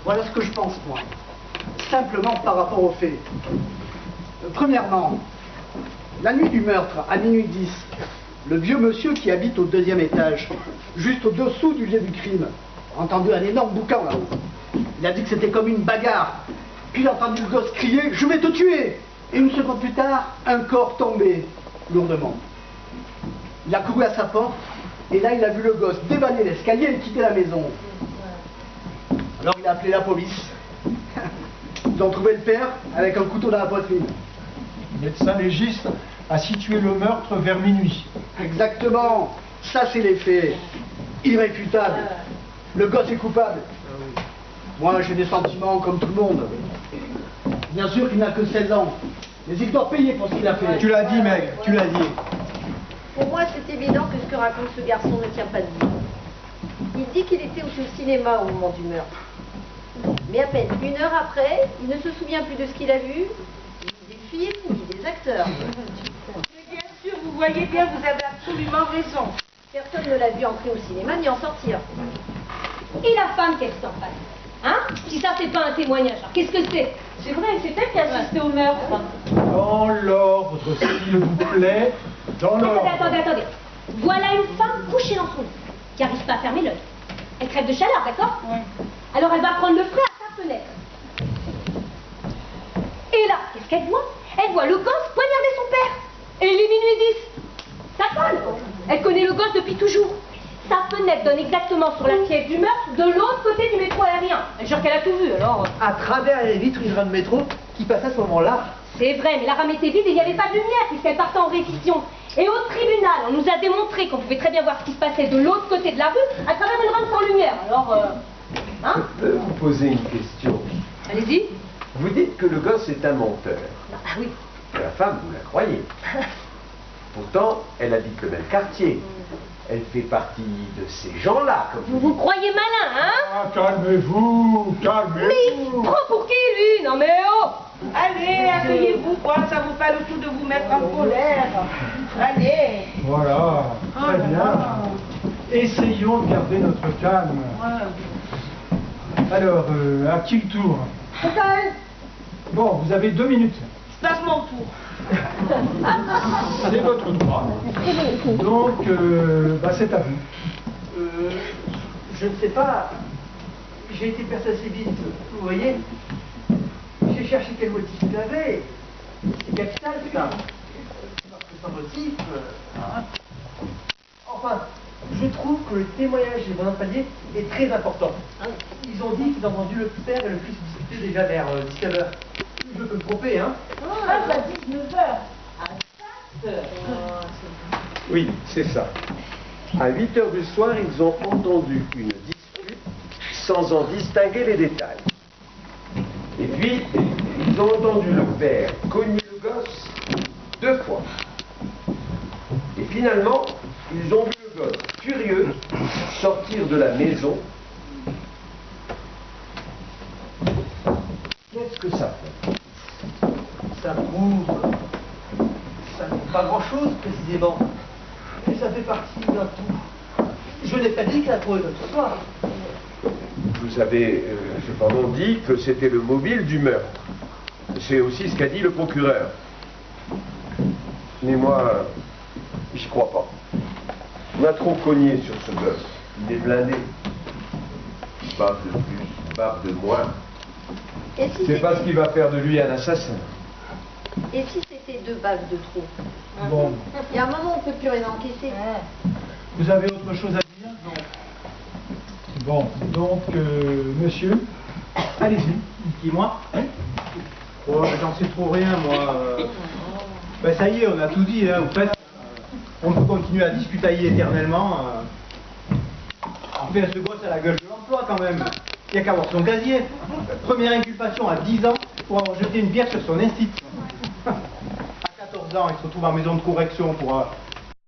Voilà ce que je pense, moi. Simplement par rapport aux faits. Premièrement, la nuit du meurtre, à minuit 10, le vieux monsieur qui habite au 2e étage, juste au-dessous du lieu du crime, a entendu un énorme boucan là-haut. Il a dit que c'était comme une bagarre. Puis il a entendu le gosse crier « Je vais te tuer !» Et une seconde plus tard, un corps tombé, lourdement. Il a couru à sa porte, et là il a vu le gosse dévaler l'escalier et quitter la maison. Alors il a appelé la police. Ils ont trouvé le père avec un couteau dans la poitrine. Le médecin légiste a situé le meurtre vers minuit. Exactement. Ça, c'est les faits. Irréfutable. Le gosse est coupable. Moi, j'ai des sentiments comme tout le monde. Bien sûr qu'il n'a que 16 ans. Mais il doit payer pour ce qu'il a fait. Tu l'as dit, mec, tu l'as dit. Pour moi, c'est évident que ce que raconte ce garçon ne tient pas debout. Il dit qu'il était au cinéma au moment du meurtre. Mais à peine 1 heure après, il ne se souvient plus de ce qu'il a vu, ni des films, ni des acteurs. Mais bien sûr, vous voyez bien, vous avez absolument raison. Personne ne l'a vu entrer au cinéma ni en sortir. Et la femme, qu'elle s'en passe? Hein? Si ça, c'est pas un témoignage, alors qu'est-ce que c'est? C'est vrai, c'est elle qui a assisté au meurtre. Dans l'ordre, s'il vous plaît, dans l'ordre. Attendez. Voilà une femme couchée dans son lit, qui n'arrive pas à fermer l'œil. Elle crève de chaleur, d'accord? Oui. Alors elle va prendre le frais à sa fenêtre. Et là, qu'est-ce qu'elle voit? Elle voit le gosse poignarder son père. Et il est minuit 10. Ça colle. Elle connaît le gosse depuis toujours. Sa fenêtre donne exactement sur la pièce du meurtre, de l'autre côté du métro aérien. Elle jure qu'elle a tout vu, alors... À travers les vitres d'une rame de métro qui passait à ce moment-là. C'est vrai, mais la rame était vide et il n'y avait pas de lumière puisqu'elle partait en réquisition. Et au tribunal, on nous a démontré qu'on pouvait très bien voir ce qui se passait de l'autre côté de la rue à travers une rame sans lumière. Alors, hein? Je peux vous poser une question. Allez-y. Vous dites que le gosse est un menteur. Ah oui. La femme, vous la croyez. Pourtant, elle habite le même quartier. Elle fait partie de ces gens-là, comme Vous vous croyez malin, hein? Ah, calmez-vous, Mais il se prend pour qui, lui? Non mais oh! Allez, asseyez-vous, quoi, ça vous fait le tout de vous mettre en colère. Allez. Voilà, très bien. Essayons de garder notre calme. Alors, à qui le tour? Bon, vous avez 2 minutes. Je passe mon tour. C'est votre droit. Donc, c'est à vous. Je ne sais pas. J'ai été percé assez vite, vous voyez. J'ai cherché quel motif il avait. C'est capital, ça. Sans motif. Enfin, je trouve que le témoignage des voisins de palier est très important. Ils ont dit qu'ils ont entendu le père et le fils discuter déjà vers 19h. Je peux me tromper, hein. Ah, à 19h. À 4h. Oui, c'est ça. À 8h du soir, ils ont entendu une dispute sans en distinguer les détails. Et puis, ils ont entendu le père cogner le gosse 2 fois. Et finalement, ils ont vu le gosse furieux sortir de la maison. Qu'est-ce que ça fait? Ça prouve. Ça ne prouve pas grand-chose, précisément. Mais ça fait partie d'un tout. Je n'ai pas dit qu'il a trouvé notre soir. Vous avez cependant dit que c'était le mobile du meurtre. C'est aussi ce qu'a dit le procureur. Mais moi, j'y crois pas. On a trop cogné sur ce gosse. Il est blindé. Bave de plus, bave de moins. Et si C'est pas ce c'était- qui va faire de lui un assassin. Et si c'était 2 baves de trop? Bon, Il y a un moment où on ne peut plus rien encaisser. vous avez autre chose à dire? Bon, donc, monsieur, allez-y. Dis-moi. Oh, j'en sais trop rien, moi. Ben, ça y est, on a tout dit, hein, vous faites. On peut continuer à discutailler éternellement. Enfin, ce gosse a la gueule de l'emploi, quand même. Il n'y a qu'à voir son casier. Première inculpation à 10 ans pour avoir jeté une pierre sur son institut. À 14 ans, il se retrouve en maison de correction pour